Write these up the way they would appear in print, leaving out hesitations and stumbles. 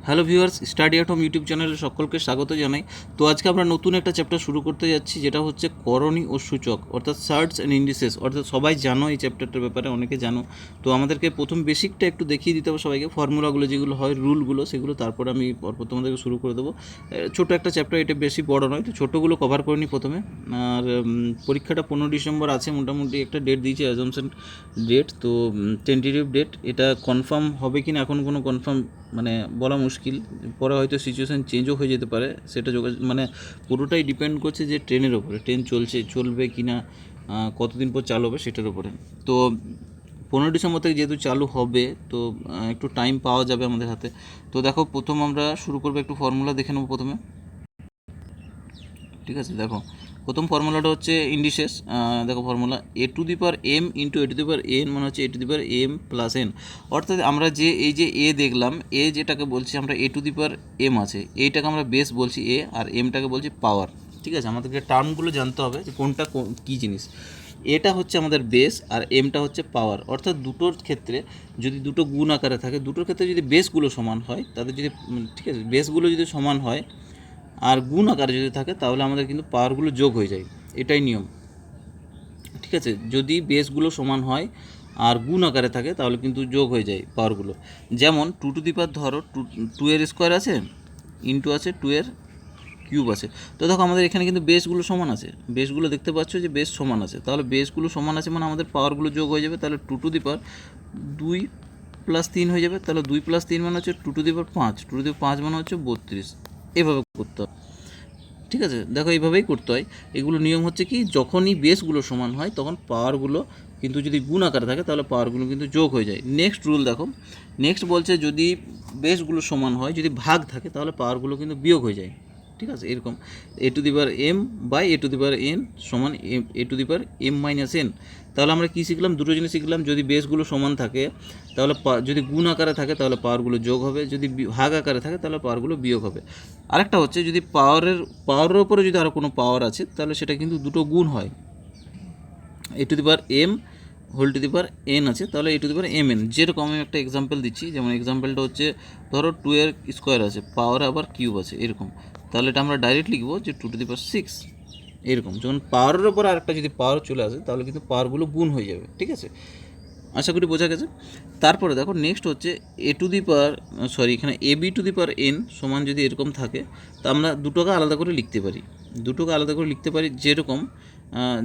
Hello viewers, study at home YouTube চ্যানেলে সকলকে স্বাগত জানাই। তো আজকে আমরা নতুন একটা চ্যাপ্টার শুরু করতে যাচ্ছি, যেটা হচ্ছে করণী ও সূচক, অর্থাৎ সার্টস অ্যান্ড ইন্ডিসেস। অর্থাৎ সবাই জানো এই চ্যাপ্টারটার ব্যাপারে, অনেকে জানো। তো আমাদেরকে প্রথম বেসিকটা একটু দেখিয়ে দিতে হবে সবাইকে, ফর্মুলাগুলো যেগুলো হয়, রুলগুলো, সেগুলো তারপরে আমি পরপর তোমাদেরকে শুরু করে দেবো। ছোটো একটা চ্যাপ্টার, এটা বেশি বড় নয়, তো ছোটোগুলো কভার করে নিই প্রথমে। আর পরীক্ষাটা 15 ডিসেম্বর আছে, মোটামুটি একটা ডেট দিয়েছে, অ্যাজাম্পশন ডেট। তো টেন্টেটিভ ডেট, এটা কনফার্ম হবে কি না এখন কোনো কনফার্ম মানে বলা মুশকিল। পরে হয়তো সিচুয়েশান চেঞ্জও হয়ে যেতে পারে, সেটা মানে পুরোটাই ডিপেন্ড করছে যে ট্রেনের ওপরে, ট্রেন চলবে কি না, কতদিন পর চালু হবে সেটার উপরে। তো 15 ডিসেম্বর থেকে যেহেতু চালু হবে, তো একটু টাইম পাওয়া যাবে আমাদের হাতে। তো দেখো, প্রথম আমরা শুরু করবো, একটু ফর্মুলা দেখে নেবো প্রথমে। ঠিক আছে, দেখো প্রথম ফর্মুলাটা হচ্ছে ইন্ডিসেস। দেখো formula a to the power M into a to the power N, মানে হচ্ছে a to the power M plus N. অর্থাৎ আমরা যে এই যে এ দেখলাম, এ যেটাকে বলছি আমরা এ টু দি পাওয়ার এম আছে, এইটাকে আমরা বেস বলছি এ, আর এমটাকে বলছি পাওয়ার। ঠিক আছে, আমাদেরকে টার্মগুলো জানতে হবে যে কোনটা কী জিনিস। এটা হচ্ছে আমাদের বেস আর এমটা হচ্ছে পাওয়ার। অর্থাৎ দুটোর ক্ষেত্রে যদি দুটো গুণ আকারে থাকে, দুটোর ক্ষেত্রে যদি বেসগুলো সমান হয়, তাদের যদি ঠিক আছে বেসগুলো যদি সমান হয় আর গুণ আকারে যদি থাকে, তাহলে আমাদের কিন্তু পাওয়ারগুলো যোগ হয়ে যায়, এটাই নিয়ম। ঠিক আছে, যদি বেসগুলো সমান হয় আর গুণ আকারে থাকে, তাহলে কিন্তু যোগ হয়ে যায় পাওয়ারগুলো। যেমন টু টু দি পাওয়ার, ধরো টু এর স্কোয়ার আছে, ইন্টু আছে টু এর কিউব আছে। তো দেখো আমাদের এখানে কিন্তু বেসগুলো সমান আছে, বেসগুলো দেখতে পাচ্ছ যে বেস সমান আছে, তাহলে বেসগুলো সমান আছে মানে আমাদের পাওয়ারগুলো যোগ হয়ে যাবে। তাহলে টু টু দি পাওয়ার 2 + 3 হয়ে যাবে। তাহলে 2 + 3 মানে হচ্ছে two to the power 5, two to the power 5 মানে হচ্ছে 32। এভাবে করতে হবে। ঠিক আছে, দেখো এইভাবেই করতে হয়। এগুলো নিয়ম হচ্ছে কি, যখনই বেসগুলো সমান হয় তখন পাওয়ারগুলো কিন্তু যদি গুণ আকারে থাকে, তাহলে পাওয়ারগুলো কিন্তু যোগ হয়ে যায়। নেক্সট রুল দেখো, নেক্সট বলছে যদি বেসগুলো সমান হয়, যদি ভাগ থাকে, তাহলে পাওয়ারগুলো কিন্তু বিয়োগ হয়ে যায়। ঠিক আছে, এরকম a to the power M by a to the power N সমান a to the power M minus N. তাহলে আমরা কী শিখলাম, দুটো জিনিস শিখলাম। যদি বেসগুলো সমান থাকে, তাহলে যদি গুণ আকারে থাকে, তাহলে পাওয়ারগুলো যোগ হবে, যদি ভাগ আকারে থাকে, তাহলে পাওয়ারগুলো বিয়োগ হবে। আরেকটা হচ্ছে, যদি পাওয়ারের ওপরে যদি আরও কোনো পাওয়ার আছে, তাহলে সেটা কিন্তু দুটো গুণ হয়। A to the power M whole to the power N আছে, তাহলে a to the power M N. যেরকম আমি একটা এক্সাম্পল দিচ্ছি, যেমন এক্সাম্পলটা হচ্ছে ধরো 2 এর স্কোয়ার আছে, পাওয়ার আবার কিউব আছে, এরকম। তাহলে এটা আমরা ডাইরেক্ট লিখবো যে 2 টু দি পাওয়ার 6। এরকম যখন পাওয়ারের ওপর আরেকটা যদি পাওয়ার চলে আসে, তাহলে কিন্তু পাওয়ারগুলো গুণ হয়ে যাবে। ঠিক আছে, আশা করি বোঝা গেছে। তারপরে দেখো নেক্সট হচ্ছে এ টু দি পাওয়ার এখানে a b to the power N সমান যদি এরকম থাকে, তা আমরা দুটোকে আলাদা করে লিখতে পারি।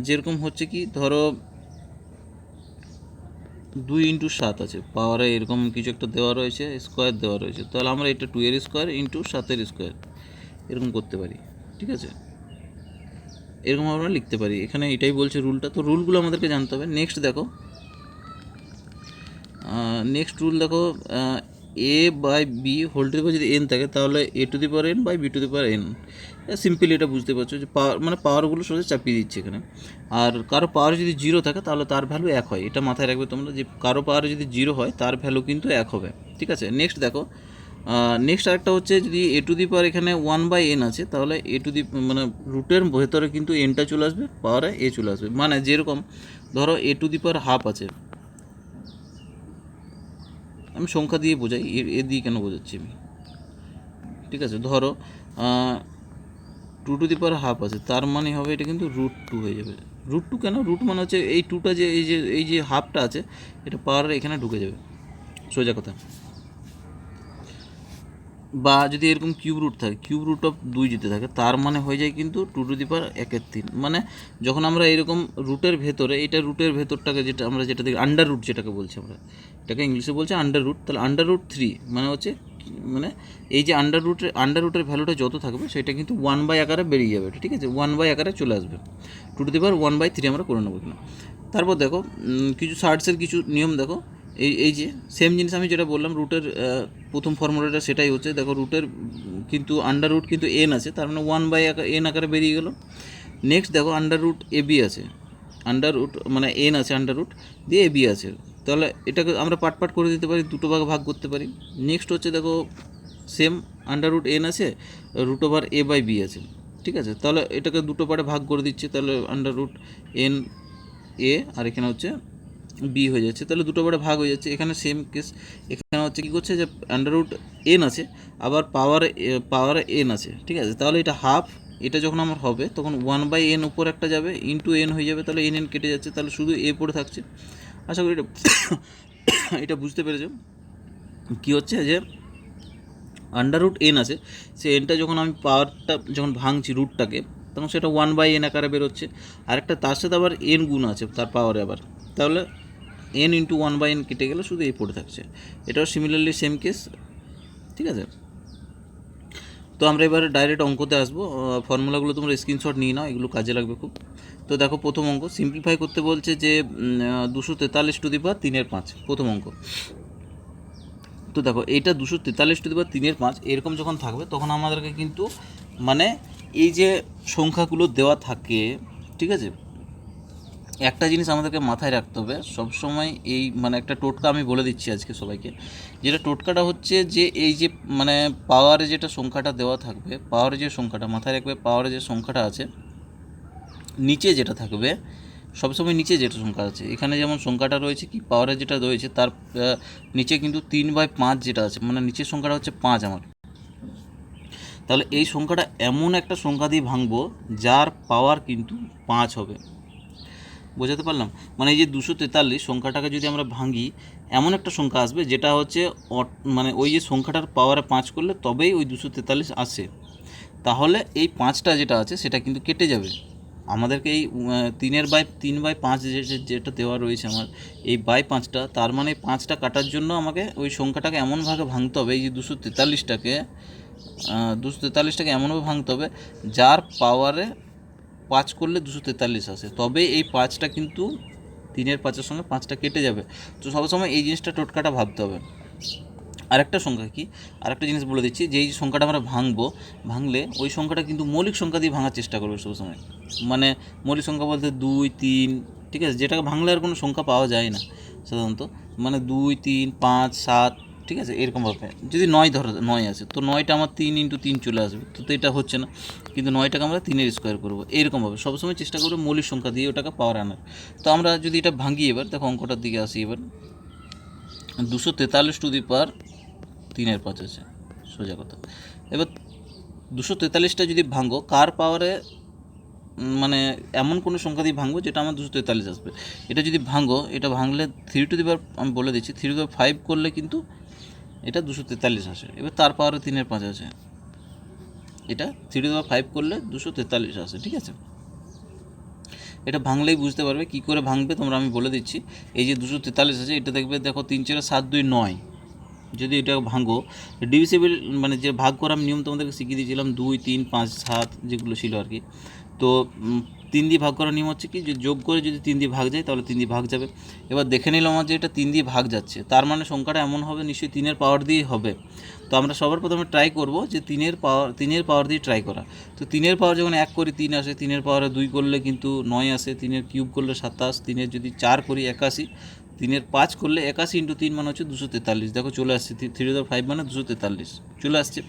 যেরকম হচ্ছে কি, ধরো 2 × 7 আছে, পাওয়ারে এরকম কিছু একটা দেওয়া রয়েছে, স্কোয়ার দেওয়া রয়েছে, তাহলে আমরা এটা 2 এর স্কোয়ার ইন্টু 7 এর স্কোয়ার এরকম করতে পারি। ঠিক আছে, এরকম আমরা লিখতে পারি। এখানে এটাই বলছে রুলটা, তো রুলগুলো আমাদেরকে জানতে হবে। নেক্সট রুল দেখো, a by b whole to the power যদি এন থাকে, তাহলে a to the power N by b to the power N. Simply এটা বুঝতে পারছো যে পাওয়ারগুলো সোজা চাপিয়ে দিচ্ছে এখানে। আর কারো পাওয়ার যদি 0 থাকে, তাহলে তার ভ্যালু 1 হয়। এটা মাথায় রাখবে তোমরা, যে কারো পাওয়ার যদি 0 হয়, তার ভ্যালু কিন্তু 1 হবে। ঠিক আছে, নেক্সট দেখো, নেক্সট আরেকটা হচ্ছে, যদি এ টু দি পাওয়ার এখানে 1/n আছে, তাহলে এ টু দি মানে রুটের ভেতরে কিন্তু এনটা চলে আসবে, পাওয়ারে এ চলে আসবে। মানে যেরকম ধরো এ টু দি পাওয়ার হাফ আছে, আমি সংখ্যা দিয়ে বোঝাই, এ দিয়ে কেন বোঝাচ্ছি আমি। ঠিক আছে, ধরো 2 টু দি পাওয়ার হাফ আছে, তার মানে হবে এটা কিন্তু √2 হয়ে যাবে। √2 কেন? রুট মানে হচ্ছে এই টুটা, যে এই যে হাফটা আছে, এটা পাওয়ার এখানে ঢুকে যাবে, সোজা কথা। বা যদি এরকম কিউব রুট থাকে, কিউব রুট অফ 2 যেতে থাকে, তার মানে হয়ে যায় কিন্তু 2 টু দি পাওয়ার 1/3। মানে যখন আমরা এরকম রুটের ভেতরে, এটা রুটের ভেতরটাকে যেটা দেখি আন্ডার রুট, যেটাকে বলছি আমরা, এটাকে ইংলিশে বলছে আন্ডার রুট। তাহলে √3 মানে হচ্ছে, মানে এই যে আন্ডার রুটের ভ্যালুটা যত থাকবে, সেটা কিন্তু 1/, আকারে বেরিয়ে যাবে। ঠিক আছে, 1/, আকারে চলে আসবে। 2 টু দি পাওয়ার 1/3 আমরা করে নেবো কিনা। তারপর দেখো কিছু সার্টসের কিছু নিয়ম দেখো। এই যে সেম জিনিস আমি যেটা বললাম, রুটের প্রথম ফর্মুলাটা সেটাই হচ্ছে। দেখো রুটের কিন্তু আন্ডার রুট কিন্তু এন আছে, তার মানে 1/n আকারে বেরিয়ে গেল। নেক্সট দেখো √ab আছে, আন্ডার রুট মানে এন আছে, আন্ডার রুট দিয়ে এবি আছে, তাহলে এটাকে আমরা পাট করে দিতে পারি, দুটো ভাগ করতে পারি। নেক্সট হচ্ছে দেখো, সেম √n আছে, √a/b আছে। ঠিক আছে, তাহলে এটাকে দুটো পার্টে ভাগ করে দিচ্ছি, তাহলে √n a, আর এখানে হচ্ছে বি হয়ে যাচ্ছে, তাহলে দুটো বারে ভাগ হয়ে যাচ্ছে। এখানে সেম কেস, এখানে হচ্ছে কী করছে যে আন্ডার রুট এন আছে, আবার পাওয়ার এন আছে, ঠিক আছে। তাহলে এটা হাফ, এটা যখন আমার হবে তখন 1/n উপর একটা যাবে, ইন্টু এন হয়ে যাবে, তাহলে এন কেটে যাচ্ছে, তাহলে শুধু এ পড়ে থাকছে। আশা করি এটা এটা বুঝতে পেরেছো কী হচ্ছে যে আন্ডার রুট এন আছে, সে এনটা যখন আমি পাওয়ারটা যখন ভাঙছি রুটটাকে, তখন সেটা 1/n আকারে বেরোচ্ছে। আরেকটা তার সাথে আবার এন গুণ আছে তার পাওয়ারে আবার, তাহলে এন ইন্টু 1/n কেটে গেলে শুধু এই পড়ে থাকছে। এটাও সিমিলারলি সেম কেস, ঠিক আছে। তো আমরা এবার ডাইরেক্ট অঙ্কতে আসবো। ফর্মুলাগুলো তোমরা স্ক্রিনশট নিয়ে নাও, এগুলো কাজে লাগবে খুব। তো দেখো প্রথম অঙ্ক সিম্পলিফাই করতে বলছে যে 243 প্রথম অঙ্ক। তো দেখো এইটা 243 এরকম যখন থাকবে তখন আমাদেরকে কিন্তু মানে এই যে সংখ্যাগুলো দেওয়া থাকে, ঠিক আছে, একটা জিনিস আমাদেরকে মাথায় রাখতে হবে সবসময়, এই মানে একটা টোটকা আমি বলে দিচ্ছি আজকে সবাইকে, যেটা টোটকাটা হচ্ছে যে এই যে মানে পাওয়ারে যেটা সংখ্যাটা দেওয়া থাকবে, পাওয়ারে যে সংখ্যাটা মাথায় রাখবে, পাওয়ারে যে সংখ্যাটা আছে নিচে যেটা থাকবে সবসময় নিচে যেটা সংখ্যা আছে, এখানে যেমন সংখ্যাটা রয়েছে কি পাওয়ারে যেটা রয়েছে তার নিচে কিন্তু 3/5 যেটা আছে, মানে নিচের সংখ্যাটা হচ্ছে 5 আমার। তাহলে এই সংখ্যাটা এমন একটা সংখ্যা দিয়ে ভাঙবো যার পাওয়ার কিন্তু 5 হবে। বোঝাতে পারলাম? মানে এই যে 243 সংখ্যাটাকে যদি আমরা ভাঙি, এমন একটা সংখ্যা আসবে যেটা হচ্ছে মানে ওই যে সংখ্যাটার পাওয়ারে 5 করলে তবেই ওই 243 আসে। তাহলে এই 5টা যেটা আছে সেটা কিন্তু কেটে যাবে। আমাদেরকে এই 3/5 যেটা দেওয়া রয়েছে আমার, এই 5টা, তার মানে 5টা কাটার জন্য আমাকে ওই সংখ্যাটাকে এমনভাবে ভাঙতে হবে, এই যে 243টাকে এমনভাবে ভাঙতে হবে যার পাওয়ারে 5 করলে 243 আসে, তবে এই 5টা কিন্তু 3/5 সঙ্গে 5টা কেটে যাবে। তো সবসময় এই জিনিসটা টোটকাটা ভাবতে হবে। আরেকটা সংখ্যা কি, আরেকটা জিনিস বলে দিচ্ছি, যে এই সংখ্যাটা আমরা ভাঙলে ওই সংখ্যাটা কিন্তু মৌলিক সংখ্যা দিয়ে ভাঙার চেষ্টা করবে সবসময়। মানে মৌলিক সংখ্যা বলতে 2, 3, ঠিক আছে, যেটাকে ভাঙলে আর কোনো সংখ্যা পাওয়া যায় না সাধারণত, মানে 2, 3, 5, 7, ঠিক আছে, এরকমভাবে। যদি 9 আছে তো 9টা আমার 3 × 3 চলে আসবে, তো এটা হচ্ছে না, কিন্তু 9টাকে আমরা 3-এর স্কোয়ার করবো, এরকমভাবে সবসময় চেষ্টা করবো মৌলিক সংখ্যা দিয়ে ওটাকে পাওয়ার আনার। তো আমরা যদি এটা ভাঙি, এবার দেখো অঙ্কটার দিকে আসি, এবার 243 আছে, সোজা কথা। এবার 243টা যদি ভাঙো কার পাওয়ারে, মানে এমন কোনো সংখ্যা দিয়ে ভাঙবো যেটা আমার 243 আসবে। এটা যদি এটা ভাঙলে 3 আমি বলে দিচ্ছি 3/5 করলে কিন্তু এটা 243 আসে। এবার তার পাওয়ারে 3/5 আছে, এটা 3/5 করলে 243 আসে, ঠিক আছে। এটা ভাঙলেই বুঝতে পারবে কী করে ভাঙবে তোমরা, আমি বলে দিচ্ছি। এই যে 243 আছে, এটা দেখবে, দেখো 3 4 7 2 9, যদি এটা ভাঙো ডিভিসিবল, মানে যে ভাগ করার নিয়ম তোমাদেরকে শিখিয়ে দিয়েছিলাম 2, 3, 5, 7 যেগুলো ছিল আর কি। তো 3 দিয়ে ভাগ করার নিয়ম হচ্ছে কি, যে যোগ করে যদি 3 দিয়ে ভাগ যায় তাহলে 3 দিয়ে ভাগ যাবে। এবার দেখে নিলাম আমার যে এটা 3 দিয়ে ভাগ যাচ্ছে, তার মানে সংখ্যাটা এমন হবে নিশ্চয়ই 3-এর পাওয়ার দিয়েই হবে। তো আমরা সবার প্রথমে ট্রাই করব যে 3-এর পাওয়ার দিয়ে ট্রাই করা। তো 3-এর পাওয়ার যখন 1 করি 3 আসে, 3-এর পাওয়ারে 2 করলে কিন্তু 9 আসে, 3-এর কিউব করলে 27, 3-এর যদি 4 করি 81, 3-এর 5 করলে 81 × 3 মানে হচ্ছে 243। দেখো চলে আসছে, 3/5 মানে 243 চলে আসছে।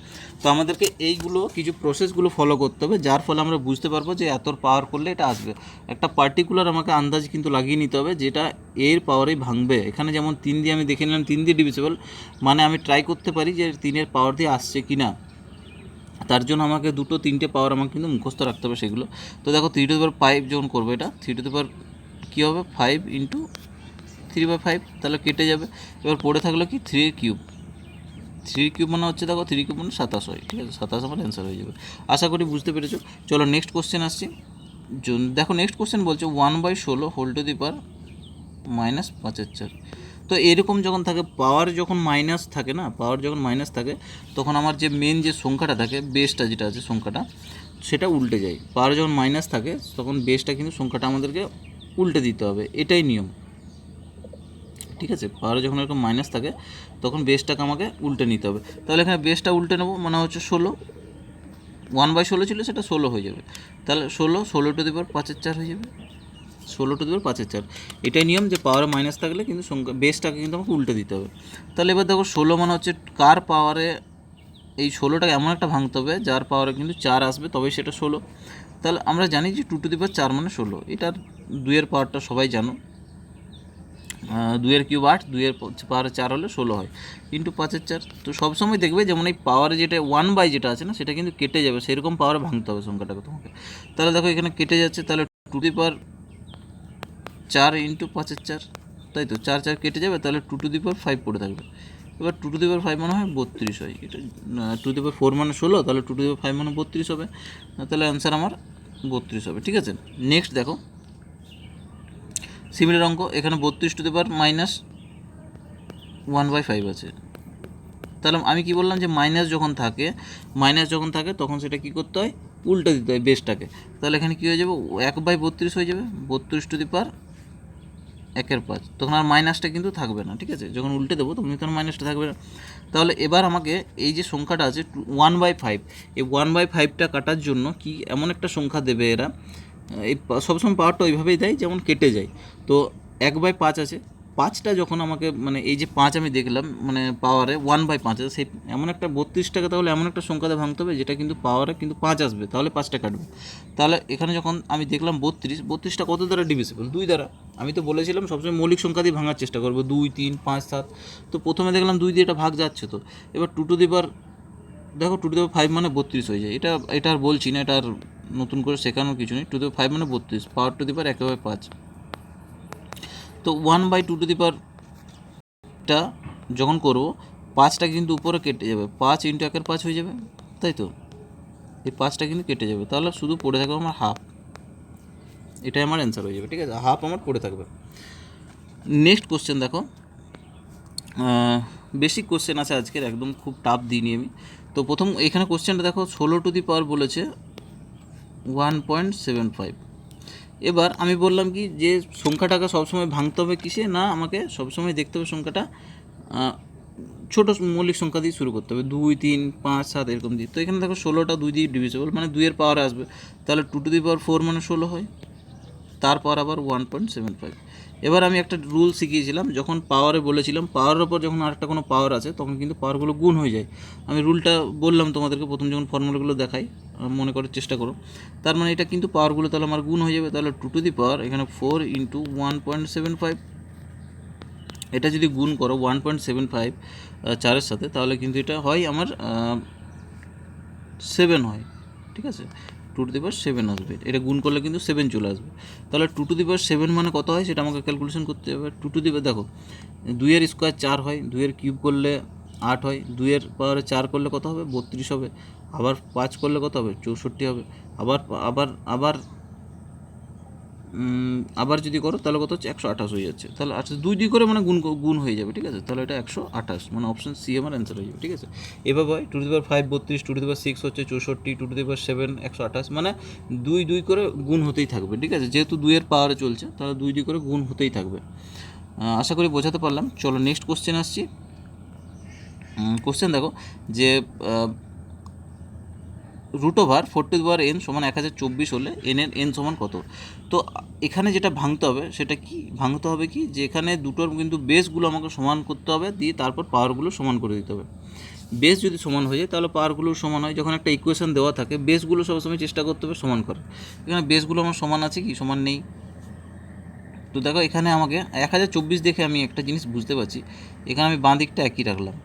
তো আমাদেরকে এইগুলো কিছু প্রসেসগুলো ফলো করতে হবে, যার ফলে আমরা বুঝতে পারবো যে এত পাওয়ার করলে এটা আসবে। একটা পার্টিকুলার আমাকে আন্দাজ কিন্তু লাগিয়ে নিতে হবে যেটা এর পাওয়ারেই ভাঙবে। এখানে যেমন 3 দিয়ে আমি দেখে নিলাম 3 দিয়ে ডিভিজিবল, মানে আমি ট্রাই করতে পারি যে 3-এর পাওয়ার দিয়ে আসছে কি না। তার জন্য আমাকে 2, 3টে পাওয়ার আমাকে কিন্তু মুখস্থ রাখতে হবে সেগুলো। তো দেখো 3/5 যখন করবো, এটা 3 কী হবে 5 × 3/5, তাহলে কেটে যাবে। এবার পড়ে থাকলো কি 3 কিউব, 3 কিউব মানে হচ্ছে, দেখো 3 কিউব মানে 27 হয়, ঠিক আছে, 27 আমার অ্যান্সার হয়ে যাবে। আশা করি বুঝতে পেরেছো। চলো নেক্সট কোশ্চেন আসছি। দেখো নেক্সট কোশ্চেন বলছে 1/16 হোল টু দি পাওয়ার -5/4। তো এরকম যখন থাকে, পাওয়ার যখন মাইনাস থাকে না, পাওয়ার যখন মাইনাস থাকে তখন আমার যে মেন যে সংখ্যাটা থাকে, বেসটা যেটা আছে সংখ্যাটা, সেটা উল্টে যায়। পাওয়ার যখন মাইনাস থাকে তখন বেসটা কিন্তু সংখ্যাটা আমাদেরকে উল্টে দিতে হবে, এটাই নিয়ম, ঠিক আছে। পাওয়ারে যখন এরকম মাইনাস থাকে তখন বেসটাকে আমাকে উল্টে নিতে হবে। তাহলে এখানে বেসটা উল্টে নেবো, মানে হচ্ছে 16, 1/16 ছিল সেটা 16 হয়ে যাবে। তাহলে 16 টু দি পাওয়ার 5/4 হয়ে যাবে, 16 টু দি পাওয়ার 5/4। এটাই নিয়ম যে পাওয়ারে মাইনাস থাকলে কিন্তু সংখ্যা বেসটাকে কিন্তু আমাকে উল্টে দিতে হবে। তাহলে এবার দেখো 16 মানে হচ্ছে কার পাওয়ারে, এই 16টাকে এমন একটা ভাঙতে হবে যার পাওয়ারে কিন্তু 4 আসবে, তবেই সেটা 16। তাহলে আমরা জানি যে 2 টু দি পাওয়ার 4 মানে 16, এটার 2-এর পাওয়ারটা সবাই জানো। দুইয়ের কিউব 8, দুইয়ের পাওয়ারে 4 হলে 16 হয়, ইন্টু 5-এর 4। তো সবসময় দেখবে যেমন এই পাওয়ারে যেটা 1/, যেটা আছে না সেটা কিন্তু কেটে যাবে, সেরকম পাওয়ারে ভাঙতে হবে সংখ্যাটাকে তোমাকে। তাহলে দেখো এখানে কেটে যাচ্ছে, তাহলে 2^4 ইন্টু 5-এর 4, তাই তো 4 কেটে যাবে, তাহলে 2^5 পড়ে থাকবে। এবার 2^5 মানে হয় 32 হয়, এটা 2^4 মানে 16, তাহলে 2^5 মানে 32 হবে, তাহলে অ্যান্সার আমার 32 হবে। ঠিক আছে, নেক্সট দেখো সিমিলার অঙ্ক, এখানে 32^-1/5 আছে। তাহলে আমি কি বললাম যে মাইনাস যখন থাকে তখন সেটা কি করতে হয়, উল্টে দিতে হয় বেসটাকে। তাহলে এখানে কী হয়ে যাবে, 1/32 হয়ে যাবে, 32^1/5, তখন আর মাইনাসটা কিন্তু থাকবে না। ঠিক আছে, যখন উল্টে দেবো তখন কিন্তু মাইনাসটা থাকবে না। তাহলে এবার আমাকে এই যে সংখ্যাটা আছে 1/5, এই 1/5টা কাটার জন্য কি এমন একটা সংখ্যা দেবে এরা, এই সবসময় পাওয়ারটা ওইভাবেই দেয় যেমন কেটে যায়। তো 1/5 আছে, 5টা যখন আমাকে মানে এই যে 5 আমি দেখলাম মানে পাওয়ারে 1/5 আছে, সেই এমন একটা 32টাকে তাহলে এমন একটা সংখ্যাতে ভাঙতে হবে যেটা কিন্তু পাওয়ারে কিন্তু 5 আসবে, তাহলে 5টা কাটবে। তাহলে এখানে যখন আমি দেখলাম 32টা কত দ্বারা ডিভিজিবল, 2 দ্বারা। আমি তো বলেছিলাম সবসময় মৌলিক সংখ্যা দিয়ে ভাঙার চেষ্টা করবো, 2, 3, 5, 7। তো প্রথমে দেখলাম 2 দিয়ে এটা ভাগ যাচ্ছে, তো এবার 2^, দেখো 2^5 মানে 32 হয়ে যায়। এটা আর বলছি না, এটা আর নতুন করে শেখানোর কিছু নেই। 2^5 মানে 32, পাওয়ার টু দি পাওয়ার 1/5। তো 1/2টা যখন করবো, 5টা কিন্তু উপরে কেটে যাবে, 5 ইন্টু 1/5 হয়ে যাবে, তাই তো এই 5টা কিন্তু কেটে যাবে, তাহলে শুধু পড়ে থাকবে আমার হাফ। এটাই আমার অ্যান্সার হয়ে যাবে। ঠিক আছে, হাফ আমার পড়ে থাকবে। নেক্সট কোশ্চেন দেখো, বেসিক কোশ্চেন আছে আজকের, একদম খুব টাফ দিইনি আমি। তো প্রথম এখানে কোশ্চেনটা দেখো, 16^, বলেছে 1.75। এবার আমি বললাম কি যে সংখ্যাটাকে সবসময় ভাঙতে হবে কিসে না, আমাকে সবসময় দেখতে হবে সংখ্যাটা ছোটো মৌলিক সংখ্যা দিয়ে শুরু করতে হবে, 2, 3, 5, 7 এরকম দিয়ে। তো এখানে দেখো 16টা 2 দিয়ে ডিভিজিবল, মানে 2-এর পাওয়ারে আসবে, তাহলে 2^4 মানে 16 হয়, তারপর আবার 1.75। এবার আমি একটা রুল শিখিয়েছিলাম, যখন পাওয়ারে বলেছিলাম পাওয়ারের ওপর যখন আরেকটা কোনো পাওয়ার আছে তখন কিন্তু পাওয়ারগুলো গুণ হয়ে যায়। আমি রুলটা বললাম তোমাদেরকে প্রথম যখন ফর্মুলাগুলো দেখাই, মনে করার চেষ্টা করো। তার মানে এটা কিন্তু পাওয়ারগুলো তাহলে আমার গুণ হয়ে যাবে, তাহলে 2^, এখানে 4 ইন্টু 1.75, এটা যদি গুণ করো 1.75 4-এর সাথে, তাহলে কিন্তু এটা হয় আমার 7 হয়। ঠিক আছে, 2^7 আসবে, এটা গুণ করলে কিন্তু 7 চলে আসবে। তাহলে 2^7 মানে কত হয় সেটা আমাকে ক্যালকুলেশন করতে হবে। দেখো 2-এর স্কোয়ার 4 হয়, 2-এর কিউব করলে 8 হয়, 2-এর পাওয়ারে 4 করলে কত হবে, 32 হবে, আবার 5 করলে কত হবে, 64 হবে, আবার আবার আবার আবার যদি করো তাহলে কত হচ্ছে, 128 হয়ে যাচ্ছে। তাহলে 2 করে মানে গুণ হয়ে যাবে। ঠিক আছে, তাহলে এটা 128, মানে অপশন সি আমার অ্যান্সার হয়ে যাবে। ঠিক আছে, এভাবে হয় 2^5 32, 2^6 হচ্ছে 64, 2^7 128, মানে 2 করে গুণ হতেই থাকবে। ঠিক আছে, যেহেতু 2-এর পাওয়ারে চলছে তাহলে 2 করে গুণ হতেই থাকবে। আশা করি বোঝাতে পারলাম। চলো নেক্সট কোশ্চেন আসছি। কোশ্চেন দেখো যে √4n সমান 1024 হলে n-এর n সমান কত। তো এখানে যেটা ভাঙতে হবে সেটা কি, ভাঙতে হবে কি যে এখানে দুটোর কিন্তু বেসগুলো আমাকে সমান করতে হবে, দিয়ে তারপর পাওয়ারগুলো সমান করে দিতে হবে। বেস যদি সমান হয়ে যায় তাহলে পাওয়ারগুলো সমান হয়। যখন একটা ইকুয়েশন দেওয়া থাকে বেসগুলো সবসময় চেষ্টা করতে হবে সমান করার। এখানে বেসগুলো আমার সমান আছে কি, সমান নেই। তো দেখো এখানে আমাকে 1024 দেখে আমি একটা জিনিস বুঝতে পারছি, এখানে আমি বাঁ দিকটা একই রাখলাম।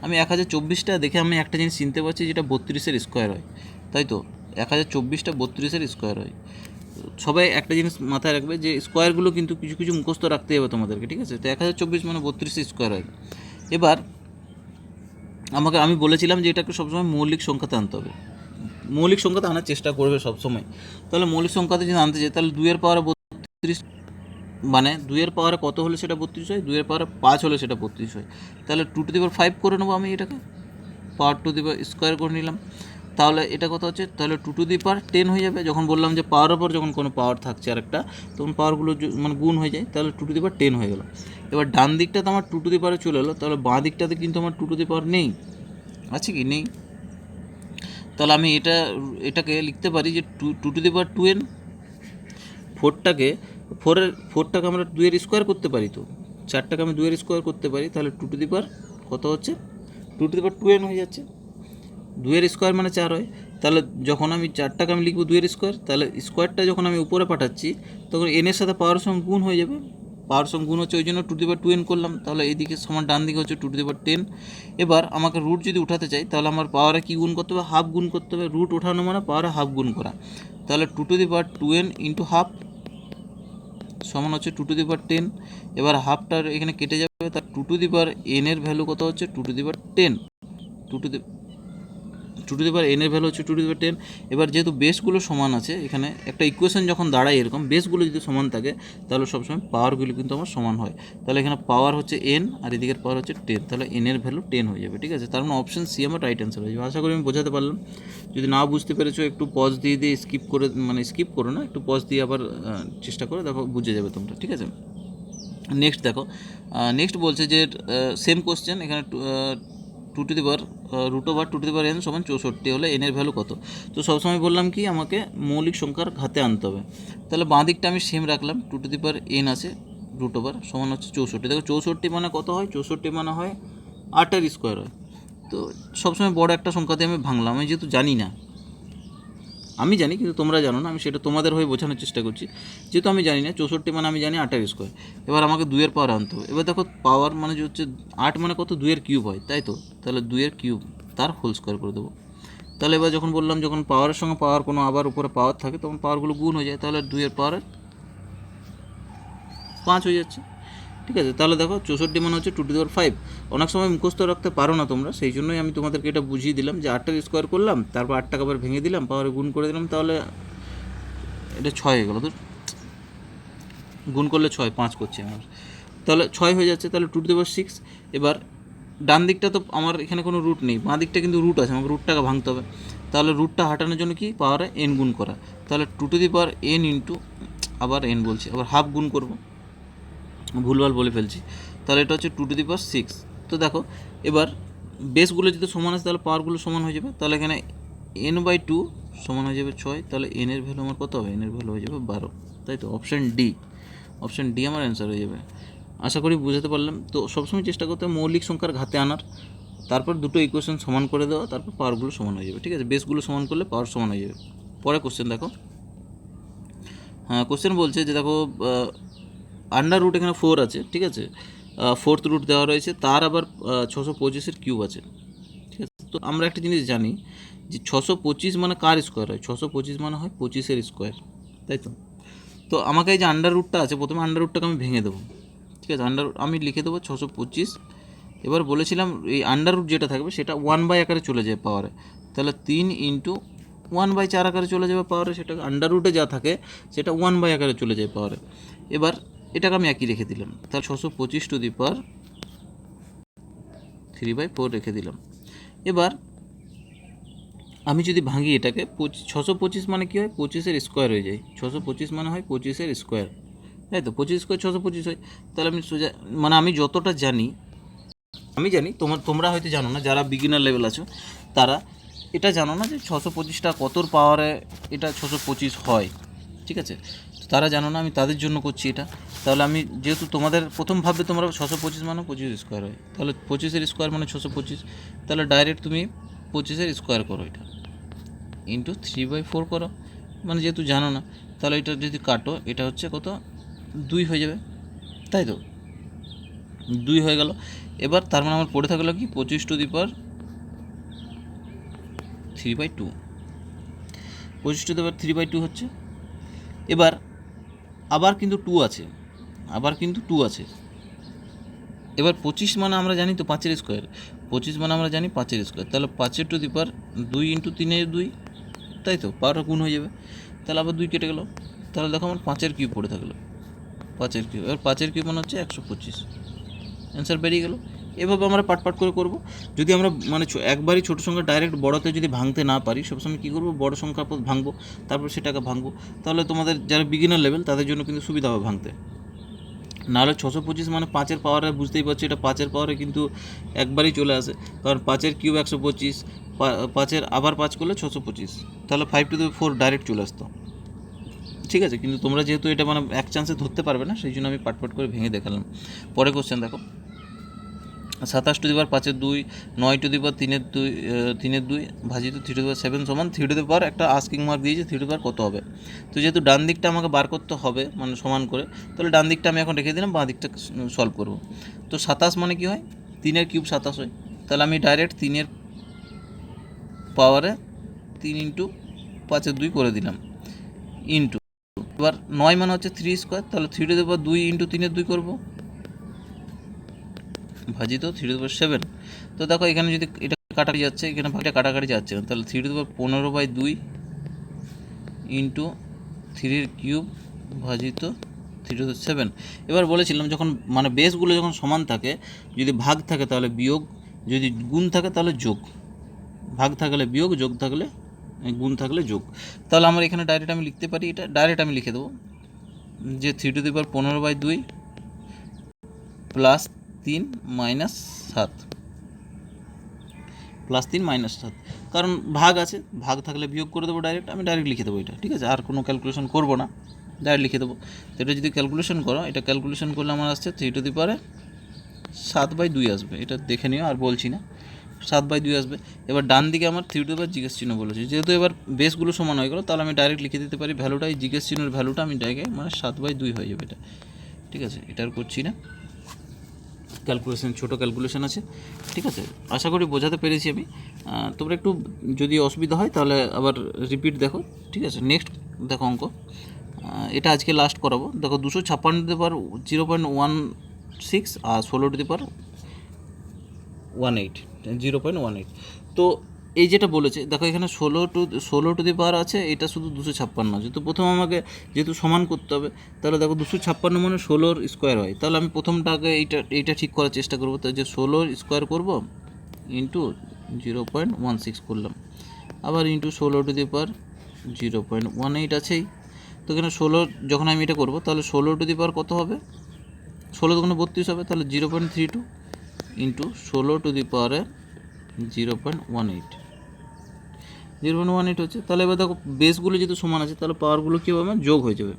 আমি 1024টা দেখে আমি একটা জিনিস চিনতে পারছি, যেটা 32-এর স্কোয়ার হয়, তাই তো 1024টা 32-এর স্কোয়ার হয়। সবাই একটা জিনিস মাথায় রাখবে যে স্কোয়ারগুলো কিন্তু কিছু কিছু মুখস্থ রাখতে হবে তোমাদেরকে। ঠিক আছে, তো 1024 মানে 32 স্কোয়ার হয়। এবার আমি বলেছিলাম যে এটাকে সবসময় মৌলিক সংখ্যাতে আনতে হবে, মৌলিক সংখ্যাতে আনার চেষ্টা করবে সবসময়। তাহলে মৌলিক সংখ্যাতে যদি আনতে চাই তাহলে 2-এর পাওয়ারে 32, মানে 2-এর পাওয়ারে কত হলে সেটা 32 হয়, 2-এর পাওয়ারে 5 হলে সেটা 32 হয়। তাহলে 2^5 করে নেবো আমি, এটাকে পাওয়ার টু দি স্কোয়ার করে নিলাম। তাহলে এটা কত হচ্ছে, তাহলে 2^10 হয়ে যাবে। যখন বললাম যে পাওয়ার ওপর যখন কোনো পাওয়ার থাকছে আরেকটা, তখন পাওয়ারগুলো মানে গুণ হয়ে যায়, তাহলে 2^10 হয়ে গেল। এবার ডান দিকটাতে আমার 2^, চলে এলো, তাহলে বাঁ দিকটাতে কিন্তু আমার 2^, নেই, আছে কি নেই। তাহলে আমি এটাকে লিখতে পারি যে 2^2n। 4টাকে আমরা 2-এর স্কোয়ার করতে পারি, তো 4টাকে আমি 2-এর স্কোয়ার করতে পারি, তাহলে 2^, কত হচ্ছে 2^2n হয়ে যাচ্ছে। 2-এর স্কোয়ার মানে 4 হয়, তাহলে যখন আমি 4টাকে আমি লিখবো 2-এর স্কোয়ার, তাহলে স্কোয়ারটা যখন আমি উপরে পাঠাচ্ছি তখন n-এর সাথে পাওয়ার সঙ্গে গুণ হয়ে যাবে, পাওয়ার সঙ্গে গুণ হচ্ছে ওই জন্য 2n করলাম, তাহলে এইদিকে সমান ডান দিকে হচ্ছে 210। এবার আমাকে রুট যদি উঠাতে চাই তাহলে আমার পাওয়ারে কী গুণ করতে হবে, হাফ গুণ করতে হবে। রুট ওঠানো মানে পাওয়ারে হাফ গুণ করা, তাহলে 2n ইন্টু হাফ সমান হচ্ছে 210। এবার হাফটার এখানে কেটে যাবে, তার 2n এর ভ্যালু কত হচ্ছে 210, 2n এর ভ্যালু হচ্ছে 210। এবার যেহেতু বেসগুলো সমান আছে, এখানে একটা ইকুয়েশন যখন দাঁড়ায় এরকম বেসগুলো যদি সমান থাকে তাহলে সবসময় পাওয়ারগুলো কিন্তু আমার সমান হয়। তাহলে এখানে পাওয়ার হচ্ছে n আর এদিকের পাওয়ার হচ্ছে 10, তাহলে n এর ভ্যালু 10 হয়ে যাবে। ঠিক আছে, তার মানে অপশন সি আমার রাইট অ্যান্সার হয়ে যাবে। আশা করি আমি বোঝাতে পারলাম। যদি না বুঝতে পেরেছো একটু পজ দিয়ে স্কিপ করে, মানে স্কিপ করো না, একটু পজ দিয়ে আবার চেষ্টা করে দেখো, বুঝে যাবে তোমরা। ঠিক আছে, নেক্সট দেখো, নেক্সট বলছে যে সেম কোশ্চেন, এখানে 2√2n সমান 64 হলে n এর ভ্যালু কত। তো সবসময় বললাম কি আমাকে মৌলিক সংখ্যার ঘাতে আনতে হবে, তাহলে বাঁ দিকটা আমি সেম রাখলাম, 2n আছে √ সমান হচ্ছে 64। দেখো 64 মানে কত হয়, 64 মানে হয় 8 স্কোয়ার হয়। তো সবসময় বড় একটা সংখ্যাতে আমি ভাঙলাম, আমি যেহেতু জানি না, আমি জানি কিন্তু তোমরা জানো না, আমি সেটা তোমাদের হয়ে বোঝানোর চেষ্টা করছি। যেহেতু আমি জানি না 64 মানে আমি জানি 8 স্কোয়ার, এবার আমাকে 2 এর পাওয়ার আনতে হবে। এবার দেখো পাওয়ার মানে যে হচ্ছে 8 মানে কত, 2 এর কিউব হয়, তাই তো, তাহলে 2 এর কিউব তার হোল স্কোয়ার করে দেবো। তাহলে এবার যখন বললাম যখন পাওয়ারের সঙ্গে পাওয়ার কোনো আবার উপরে পাওয়ার থাকে তখন পাওয়ারগুলো গুণ হয়ে যায়, তাহলে 2 এর পাওয়ারের 5 হয়ে যাচ্ছে। ঠিক আছে, তাহলে দেখো 64 মানে হচ্ছে 2^5। অনেক সময় মুখস্থ রাখতে পারো না তোমরা, সেই জন্যই আমি তোমাদেরকে এটা বুঝিয়ে দিলাম যে 8 স্কোয়ার করলাম, তারপর 8টাকে আবার ভেঙে দিলাম, পাওয়ারে গুণ করে দিলাম, তাহলে এটা 6 হয়ে গেল। তো গুণ করলে 6, 5 করছে আমার, তাহলে 6 হয়ে যাচ্ছে, তাহলে 2^6। এবার ডান দিকটা তো আমার এখানে কোনো রুট নেই, বাঁ দিকটা কিন্তু রুট আছে, আমাকে রুটটাকে ভাঙতে হবে। তাহলে রুটটা হাঁটানোর জন্য কি পাওয়ারে n গুণ করা, তাহলে 2n ইন্টু আবার n বলছি, আবার হাফ গুণ করবো, ভুলভাল বলে ফেলছি, তাহলে এটা হচ্ছে 2^6। তো দেখো এবার বেসগুলো যদি সমান আছে তাহলে পাওয়ারগুলো সমান হয়ে যাবে, তাহলে এখানে n/2 সমান হয়ে যাবে 6, তাহলে n এর ভ্যালু আমার কত হবে, n এর ভ্যালু হয়ে যাবে 12, তাই তো অপশান ডি আমার অ্যান্সার হয়ে যাবে। আশা করি বুঝাতে পারলাম। তো সবসময় চেষ্টা করতে হবে মৌলিক সংখ্যার ঘাতে আনার, তারপর দুটো ইকুয়েশন সমান করে দেওয়া, তারপর পাওয়ারগুলো সমান হয়ে যাবে। ঠিক আছে, বেসগুলো সমান করলে পাওয়ার সমান হয়ে যাবে। পরে কোশ্চেন দেখো, হ্যাঁ কোশ্চেন বলছে যে দেখো আন্ডার রুট এখানে 4 আছে, ঠিক আছে, 4th রুট দেওয়া রয়েছে, তার আবার 625 কিউব আছে। ঠিক আছে, তো আমরা একটা জিনিস জানি যে 625 মানে কার স্কোয়ার হয়, 625 মানে হয় 25-এর স্কোয়ার, তাই তো। তো আমাকে এই যে আন্ডার রুটটা আছে, প্রথমে আন্ডার রুটটাকে আমি ভেঙে দেবো। ঠিক আছে, আমি লিখে দেবো 625। এবার বলেছিলাম এই আন্ডার রুট যেটা থাকবে সেটা 1/, আকারে চলে যায় পাওয়ারে, তাহলে 3 ইন্টু 1/4 আকারে চলে যাবে পাওয়ারে, সেটা আন্ডার রুটে যা থাকে সেটা 1/, আকারে চলে যায় পাওয়ারে। এবার এটাকে আমি একই রেখে দিলাম, তাহলে 625^3/4 রেখে দিলাম। এবার আমি যদি ভাঙি এটাকে, 625 মানে কী হয়, 25-এর স্কোয়ার হয়ে যায়, 625 মানে হয় 25-এর স্কোয়ার, তাই তো, 25 স্কোয়ার 625 হয়। তাহলে আমি সোজা, মানে আমি যতটা জানি, আমি জানি তোমরা হয়তো জানো না, যারা বিগিনার লেভেল আছো তারা এটা জানো না যে 625টা কতর পাওয়ারে এটা 625 হয়। ঠিক আছে, তারা জানো না, আমি তাদের জন্য করছি এটা। তাহলে আমি যেহেতু তোমাদের প্রথম ভাববে তোমরা 625 মানে 25 স্কোয়ার হয়, তাহলে 25-এর স্কোয়ার মানে 625, তাহলে ডাইরেক্ট তুমি 25-এর স্কোয়ার করো, এটা ইন্টু 3/4 করো, মানে যেহেতু জানো না, তাহলে এটা যদি কাটো এটা হচ্ছে কত, 2 হয়ে যাবে, তাই তো, 2 হয়ে গেল। এবার তার মানে আমার পড়ে থাকলো কি 25^3/2, 25^3/2 হচ্ছে। এবার আবার কিন্তু 2 আছে, এবার 25 মানে আমরা জানি তো 5-এর স্কোয়ার, 25 মানে আমরা জানি 5-এর স্কোয়ার, তাহলে 5^2 ইন্টু 3/2, তাই তো, পাওয়ারটা গুণ হয়ে যাবে, তাহলে আবার 2 কেটে গেল, তাহলে দেখো আমার 5-এর কিউব পড়ে থাকলো, 5-এর কিউব। এবার 5-এর কিউব মানে হচ্ছে 125, অ্যান্সার বেরিয়ে গেল। এভাবে আমরা পাট করে করব। যদি আমরা মানে একবারই ছোটো সংখ্যা ডাইরেক্ট বড়তে যদি ভাঙতে না পারি, সবসময় কী করবো, বড় সংখ্যা ভাঙবো, তারপর সেটাকে ভাঙবো, তাহলে তোমাদের যারা বিগিনার লেভেল তাদের জন্য কিন্তু সুবিধা হবে ভাঙতে। নাহলে 625 মানে 5-এর পাওয়ারে, বুঝতেই পারছি এটা 5-এর পাওয়ারে কিন্তু একবারই চলে আসে, কারণ 5-এর কিউব 125, 5-এর আবার 5 করলে 625, তাহলে 5^4 ডাইরেক্ট চলে আসতো। ঠিক আছে, কিন্তু তোমরা যেহেতু এটা মানে এক চান্সে ধরতে পারবে না, সেই জন্য আমি পাট করে ভেঙে দেখালাম। পরে কোশ্চেন দেখো, 27 টু দি পাওয়ার 5 এর 2, 9 টু দি পাওয়ার 3 এর 2, 3 এর 2 ভাজিত 3 টু দি পাওয়ার 7 সমান 3 টু দি পাওয়ার একটা আস্কিং মার্ক দিয়েছে 3 টু দি পাওয়ার কত হবে। তো যেহেতু ডান দিকটা আমাকে বার করতে হবে মানে সমান করে, তাহলে ডান দিকটা আমি এখন রেখে দিলাম, বাঁ দিকটা সলভ করব। তো 27 মানে কি হয়, 3 এর কিউব 27 হয়, তাহলে আমি ডাইরেক্ট 3 এর পাওয়ারে 3 ইন্টু 5 এর 2 করে দিলাম ইন্টু, এবার 9 মানে হচ্ছে 3 স্কোয়ার, তাহলে 3 টু দি পাওয়ার 2 ইন্টু 3 এর 2 করবো ভাজিত 3 টু দি পাওয়ার 7। তো দেখো এখানে যদি এটা কাটাকাটি যাচ্ছে, এখানে ভাগটা কাটাকাটি যাচ্ছে না, তাহলে 3 টু দি পাওয়ার 15/2 ইন্টু 3 এর কিউব ভাজিত 3 টু দি 7। এবার বলেছিলাম যখন মানে বেসগুলো যখন সমান থাকে, যদি ভাগ থাকে তাহলে বিয়োগ, যদি গুণ থাকে তাহলে যোগ, ভাগ থাকলে বিয়োগ, যোগ থাকলে গুণ থাকলে যোগ। তাহলে আমার এখানে ডাইরেক্ট আমি লিখতে পারি, এটা ডাইরেক্ট আমি লিখে দেবো যে 3 two the power 15/2 plus 3 minus 7, plus 3 minus 7, কারণ ভাগ আছে, ভাগ থাকলে বিয়োগ করে দেবো ডাইরেক্ট, আমি ডাইরেক্ট লিখে দেবো এটা, ঠিক আছে, আর কোনো ক্যালকুলেশন করবো না, ডাইরেক্ট লিখে দেবো। তো এটা যদি ক্যালকুলেশন করো, এটা ক্যালকুলেশন করলে আমার আসছে 3 টু দি পাওয়ার 7/2 আসবে, এটা দেখে নিও আর বলছি না, 7/2 আসবে। এবার ডান দিকে আমার 3 টু দি পাওয়ার জিজ্ঞেস চিহ্ন বলেছে, যেহেতু এবার বেসগুলো সমান হয়ে গেলো, তাহলে আমি ডাইরেক্ট লিখে দিতে পারি ভ্যালুটাই, জিজ্ঞেস চিহ্নের ভ্যালুটা আমি ডাইরেক্ট মানে 7/2 হয়ে যাবে এটা, ঠিক আছে, এটা আর করছি না, ক্যালকুলেশন ছোটো ক্যালকুলেশন আছে, ঠিক আছে, আশা করি বোঝাতে পেরেছি আমি। তোমরা একটু যদি অসুবিধা হয় তাহলে আবার রিপিট দেখো, ঠিক আছে। নেক্সট দেখো অঙ্ক, এটা আজকে লাস্ট করাবো। দেখো 256 two the power 0.16 R 16 two the পাওয়ার 18, 0.18। তো এই যেটা বলেছে দেখো এখানে 16 টু দি পাওয়ার আছে, এটা শুধু 256 আছে। তো প্রথম আমাকে যেহেতু সমান করতে হবে, তাহলে দেখো 256 মানে 16 স্কোয়ার হয়, তাহলে আমি প্রথমটাকে এইটা ঠিক করার চেষ্টা করবো, তো যে 16 স্কোয়ার করবো ইন্টু 0.16 করলাম, আবার ইন্টু 16 টু দি পাওয়ার 0.18 আছেই। তো এখানে 16 যখন আমি এটা করবো, তাহলে 16 টু দি পাওয়ার কত হবে, 16 দোকানে 32 হবে, তাহলে 0.32 ইন্টু 16 টু দি পাওয়ারে 0.18 হচ্ছে। তাহলে এবার দেখো বেসগুলো যেহেতু সমান আছে, তাহলে পাওয়ারগুলো কী হবে, আমার যোগ হয়ে যাবে,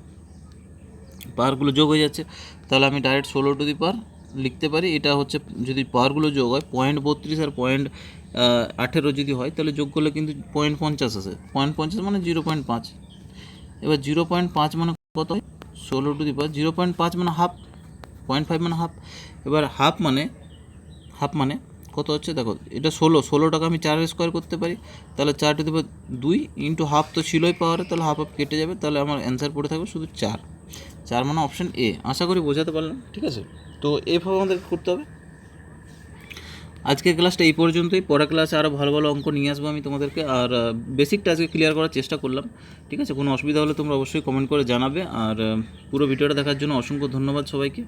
পাওয়ারগুলো যোগ হয়ে যাচ্ছে, তাহলে আমি ডাইরেক্ট 16 টু দি পাওয়ার লিখতে পারি। এটা হচ্ছে যদি পাওয়ারগুলো যোগ হয় 0.32 আর 0.18 যদি হয়, তাহলে যোগ করলে কিন্তু 0.50 আসে, 0.50 মানে 0.5। এবার 0.5 মানে কত হয়, 16 টু দি পাওয়ার 0.5 মানে হাফ, 0.5 মানে হাফ। এবার হাফ মানে কত হচ্ছে, দেখো এটা 16টাকে আমি 4 স্কোয়ার করতে পারি, তাহলে 4 two the power 2 into half তো ছিলই পাওয়ারে, তাহলে হাফ কেটে যাবে, তাহলে আমার অ্যান্সার পড়ে থাকবে শুধু 4 মানে অপশান এ। আশা করি বোঝাতে পারলাম, ঠিক আছে। তো এভাবে আমাদেরকে করতে হবে। আজকের ক্লাসটা এই পর্যন্তই, পরের ক্লাসে আরও ভালো ভালো অঙ্ক নিয়ে আসবো আমি তোমাদেরকে, আর বেসিকটা আজকে ক্লিয়ার করার চেষ্টা করলাম, ঠিক আছে। কোনো অসুবিধা হলে তোমরা অবশ্যই কমেন্ট করে জানাবে, আর পুরো ভিডিওটা দেখার জন্য অসংখ্য ধন্যবাদ সবাইকে।